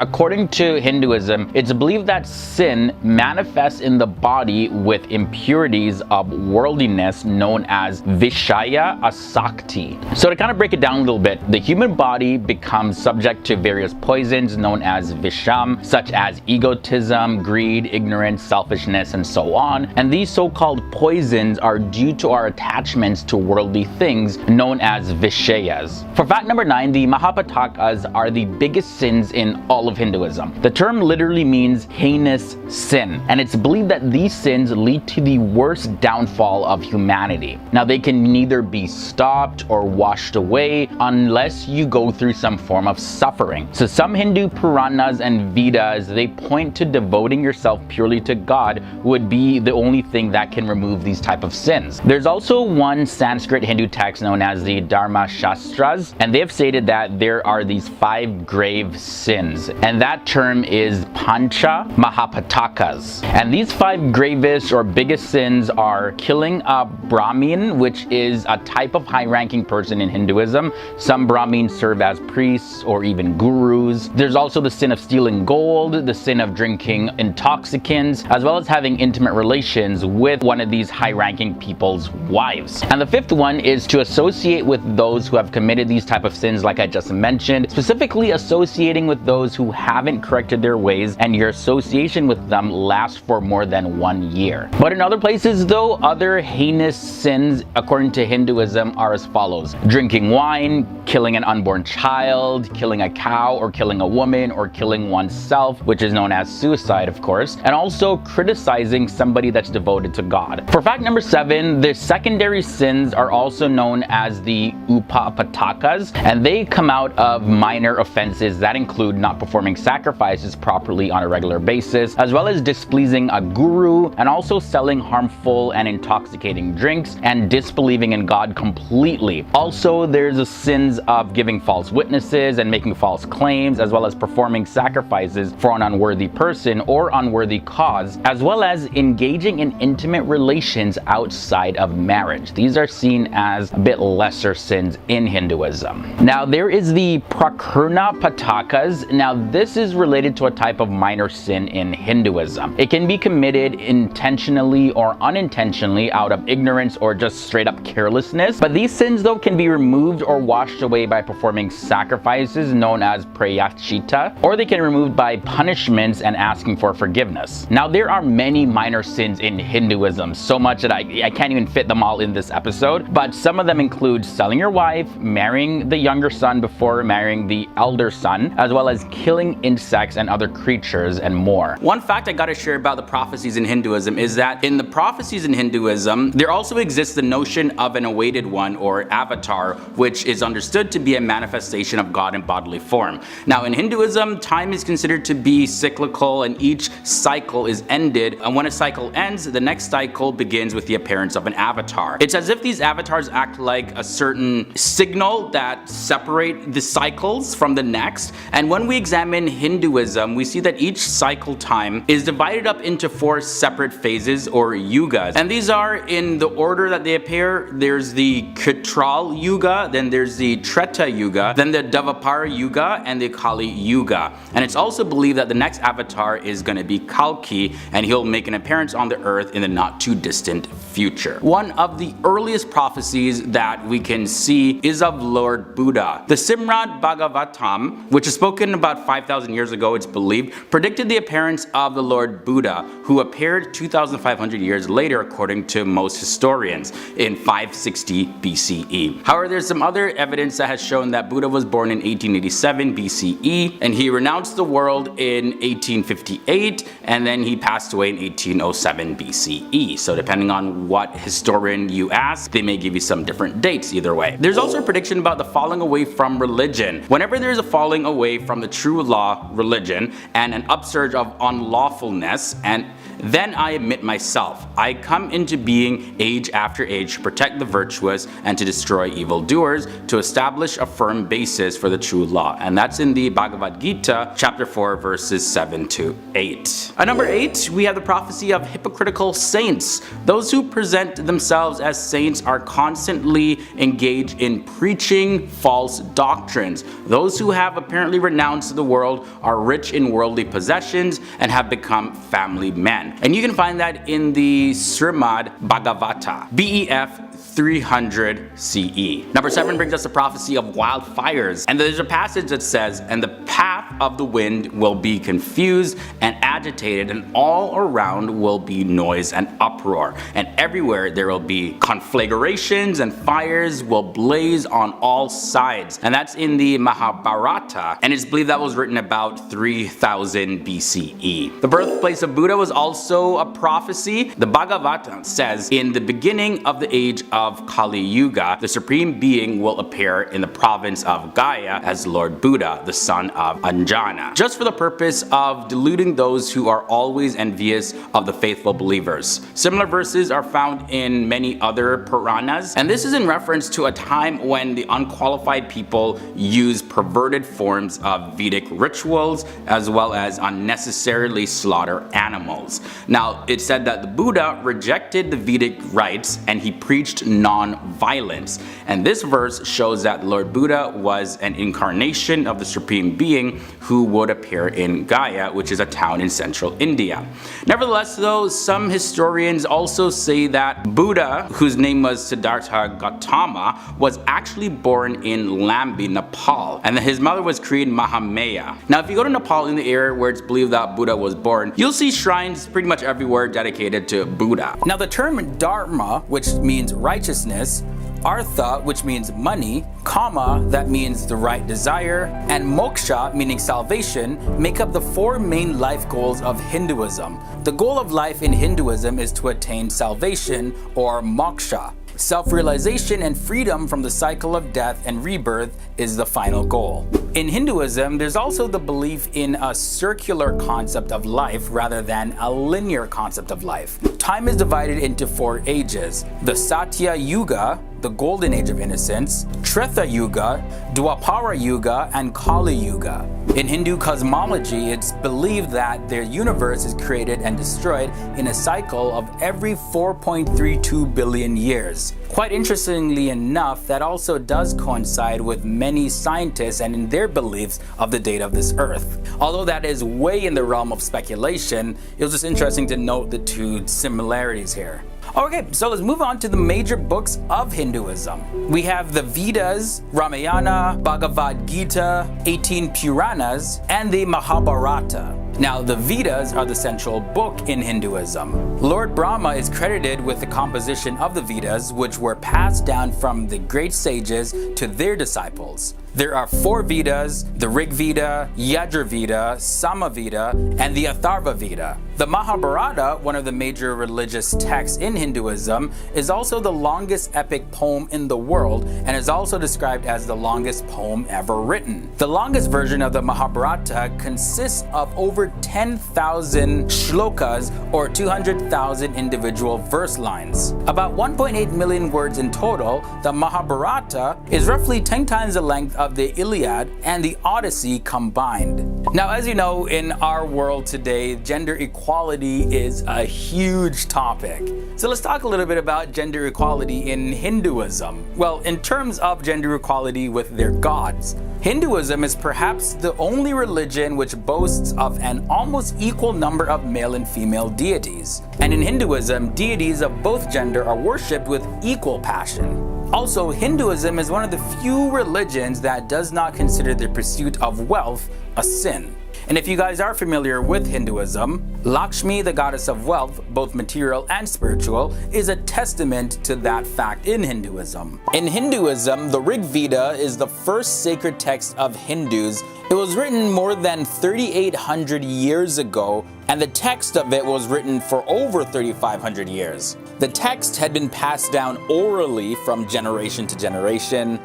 according to Hinduism, it's believed that sin manifests in the body with impurities of worldliness known as Vishaya Asakti. So to kind of break it down a little bit, the human body becomes subject to various poisons known as Visham, such as egotism, greed, ignorance, selfishness, and so on. And these so-called poisons are due to our attachments to worldly things known as Vishayas. For fact number 9, the Mahapatakas are the biggest sins in all of Hinduism. The term literally means heinous sin, and it's believed that these sins lead to the worst downfall of humanity. Now, they can neither be stopped or washed away unless you go through some form of suffering. So some Hindu Puranas and Vedas, they point to devoting yourself purely to God would be the only thing that can remove these type of sins. There's also one Sanskrit Hindu text known as the Dharma Shastras, and they have stated that there are these 5 grave sins, and that term is Pancha Mahapatakas. And these 5 gravest or biggest sins are killing a Brahmin, which is a type of high-ranking person in Hinduism. Some Brahmins serve as priests or even gurus. There's also the sin of stealing gold, the sin of drinking intoxicants, as well as having intimate relations with one of these high-ranking people's wives. And the 5th one is to associate with those who have committed these type of sins like I just mentioned, specifically associating with those who haven't corrected their ways and your association with them lasts for more than 1 year. But in other places though, other heinous sins according to Hinduism are as follows: drinking wine, killing an unborn child, killing a cow, or killing a woman, or killing oneself, which is known as suicide of course, and also criticizing somebody that's devoted to God. For fact number 7, the secondary sins are also known as the Upapatakas, and they come out of minor offenses that include not performing sacrifices properly on a regular basis, as well as displeasing a guru, and also selling harmful and intoxicating drinks, and disbelieving in God completely. Also, there's the sins of giving false witnesses and making false claims, as well as performing sacrifices for an unworthy person or unworthy cause, as well as engaging in intimate relations outside of marriage. These are seen as a bit lesser sins in Hinduism. Now, there is the Prakrna Patakas. Now, this is related to a type of minor sin in Hinduism. It can be committed intentionally or unintentionally out of ignorance or just straight up carelessness. But these sins though can be removed or washed away by performing sacrifices known as prayachita, or they can be removed by punishments and asking for forgiveness. Now, there are many minor sins in Hinduism, so much that I can't even fit them all in this episode, but some of them include selling your wife, marrying the younger son before marrying the elder son, as well as killing insects and other creatures and more. One fact I gotta share about the prophecies in Hinduism is that in the prophecies in Hinduism, there also exists the notion of an awaited one or avatar, which is understood to be a manifestation of God in bodily form. Now, in Hinduism, time is considered to be cyclical and each cycle is ended, and when a cycle ends, the next cycle begins with the appearance of an avatar. It's as if these avatars act like a certain signal that separate the cycles from the next. And when we examine Hinduism, we see that each cycle time is divided up into 4 separate phases or yugas. And these are in the order that they appear. There's the Kritral Yuga, then there's the Treta Yuga, then the Dvapara Yuga, and the Kali Yuga. And it's also believed that the next avatar is going to be Kalki, and he'll make an appearance on the earth in the not too distant future. One of the earliest prophecies that we can see is of Lord Buddha. The Srimad Bhagavatam, which is spoken about 5,000 years ago, it's believed, predicted the appearance of the Lord Buddha, who appeared 2,500 years later according to most historians in 560 BCE. However, there's some other evidence that has shown that Buddha was born in 1887 BCE, and he renounced the world in 1858, and then he passed away in 1807 BCE. So depending on what historian you ask, they may give you some different dates either way. There's also a prediction about the falling away from religion. Whenever there's a falling away from the true law religion and an upsurge of unlawfulness, and then I admit myself. I come into being age after age to protect the virtuous and to destroy evildoers, to establish a firm basis for the true law. And that's in the Bhagavad Gita, chapter 4, verses 7 to 8. At number 8, we have the prophecy of hypocritical saints. Those who present themselves as saints are constantly engaged in preaching false doctrines. Those who have apparently renounced the world are rich in worldly possessions and have become family men. And you can find that in the Srimad Bhagavata, BEF 300 CE. Number 7 brings us the prophecy of wildfires. And there's a passage that says, "And the path of the wind will be confused and agitated, and all around will be noise and uproar. And everywhere there will be conflagrations, and fires will blaze on all sides." And that's in the Mahabharata, and it's believed that was written about 3000 BCE. The birthplace of Buddha was also a prophecy. The Bhagavata says, "In the beginning of the age of Kali Yuga, the Supreme Being will appear in the province of Gaya as Lord Buddha, the son of Anjana, just for the purpose of deluding those who are always envious of the faithful believers." Similar verses are found in many other Puranas, and this is in reference to a time when the unqualified people used perverted forms of Vedic rituals as well as unnecessarily slaughter animals. Now, it said that the Buddha rejected the Vedic rites and he preached non-violence. And this verse shows that Lord Buddha was an incarnation of the Supreme Being who would appear in Gaya, which is a town in central India. Nevertheless though, some historians also say that Buddha, whose name was Siddhartha Gautama, was actually born in Lambi, Nepal, and that his mother was Korean Mahamaya. Now if you go to Nepal in the area where it's believed that Buddha was born, you'll see shrines pretty much everywhere dedicated to Buddha. Now the term Dharma, which means righteousness, Artha, which means money, Kama, that means the right desire, and Moksha, meaning salvation, make up the 4 main life goals of Hinduism. The goal of life in Hinduism is to attain salvation, or moksha. Self-realization and freedom from the cycle of death and rebirth is the final goal. In Hinduism, there's also the belief in a circular concept of life rather than a linear concept of life. Time is divided into 4 ages: the Satya Yuga, the Golden Age of Innocence, Treta Yuga, Dwapara Yuga, and Kali Yuga. In Hindu cosmology, it's believed that the universe is created and destroyed in a cycle of every 4.32 billion years. Quite interestingly enough, that also does coincide with many scientists and in their beliefs of the date of this earth. Although that is way in the realm of speculation, it was just interesting to note the 2 similarities here. Okay, so let's move on to the major books of Hinduism. We have the Vedas, Ramayana, Bhagavad Gita, 18 Puranas, and the Mahabharata. Now, the Vedas are the central book in Hinduism. Lord Brahma is credited with the composition of the Vedas, which were passed down from the great sages to their disciples. There are 4 Vedas: the Rig Veda, Yajur Veda, Samaveda, and the Atharva Veda. The Mahabharata, one of the major religious texts in Hinduism, is also the longest epic poem in the world and is also described as the longest poem ever written. The longest version of the Mahabharata consists of over 10,000 shlokas, or 200,000 individual verse lines. About 1.8 million words in total, the Mahabharata is roughly 10 times the length of the Iliad and the Odyssey combined. Now, as you know, in our world today, gender equality is a huge topic. So let's talk a little bit about gender equality in Hinduism. Well, in terms of gender equality with their gods, Hinduism is perhaps the only religion which boasts of an almost equal number of male and female deities. And in Hinduism, deities of both gender are worshipped with equal passion. Also, Hinduism is one of the few religions that does not consider the pursuit of wealth a sin. And if you guys are familiar with Hinduism, Lakshmi, the goddess of wealth, both material and spiritual, is a testament to that fact in Hinduism. In Hinduism, the Rig Veda is the first sacred text of Hindus. It was written more than 3,800 years ago, and the text of it was written for over 3,500 years. The text had been passed down orally from generation to generation,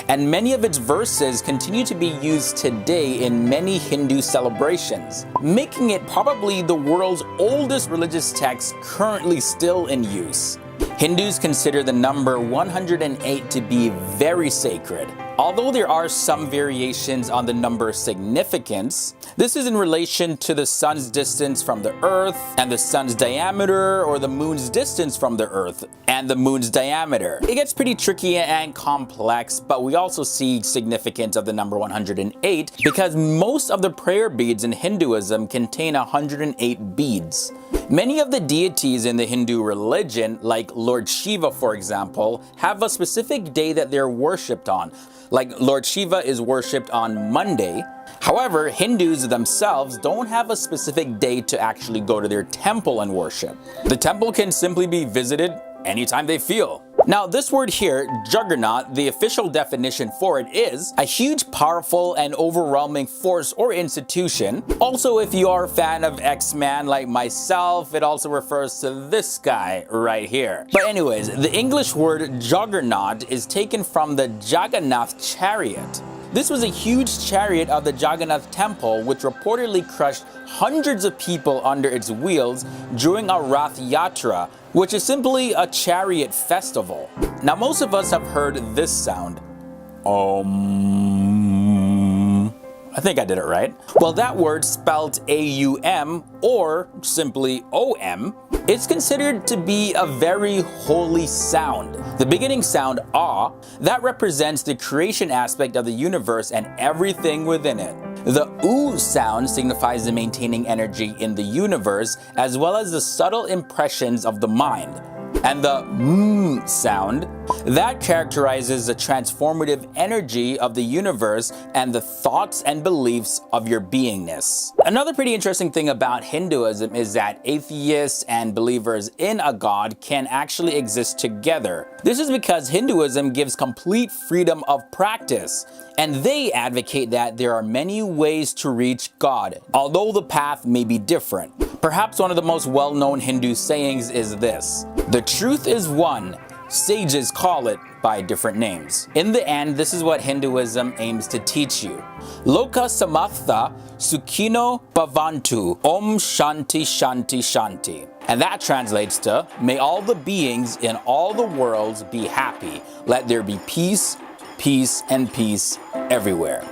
and many of its verses continue to be used today in many Hindu celebrations, making it probably the world's oldest religious text currently still in use. Hindus consider the number 108 to be very sacred. Although there are some variations on the number significance, this is in relation to the sun's distance from the earth and the sun's diameter, or the moon's distance from the earth and the moon's diameter. It gets pretty tricky and complex, but we also see significance of the number 108 because most of the prayer beads in Hinduism contain 108 beads. Many of the deities in the Hindu religion, like Lord Shiva for example, have a specific day that they're worshipped on. Like Lord Shiva is worshipped on Monday. However, Hindus themselves don't have a specific day to actually go to their temple and worship. The temple can simply be visited anytime they feel. Now, this word here, juggernaut, the official definition for it is a huge, powerful, and overwhelming force or institution. Also, if you are a fan of X-Men like myself, it also refers to this guy right here. But anyways, the English word juggernaut is taken from the Jagannath chariot. This was a huge chariot of the Jagannath temple which reportedly crushed hundreds of people under its wheels during a Rath Yatra, which is simply a chariot festival. Now, most of us have heard this sound. I think I did it right. Well, that word spelled A-U-M or simply O-M, it's considered to be a very holy sound. The beginning sound, ah, that represents the creation aspect of the universe and everything within it. The oo sound signifies the maintaining energy in the universe as well as the subtle impressions of the mind. And the sound, that characterizes the transformative energy of the universe and the thoughts and beliefs of your beingness. Another pretty interesting thing about Hinduism is that atheists and believers in a god can actually exist together. This is because Hinduism gives complete freedom of practice, and they advocate that there are many ways to reach God, although the path may be different. Perhaps one of the most well-known Hindu sayings is this: "The truth is one, sages call it by different names." In the end, this is what Hinduism aims to teach you. Loka samatha sukhino bhavantu, om shanti shanti shanti. And that translates to, may all the beings in all the worlds be happy. Let there be peace, peace, and peace everywhere.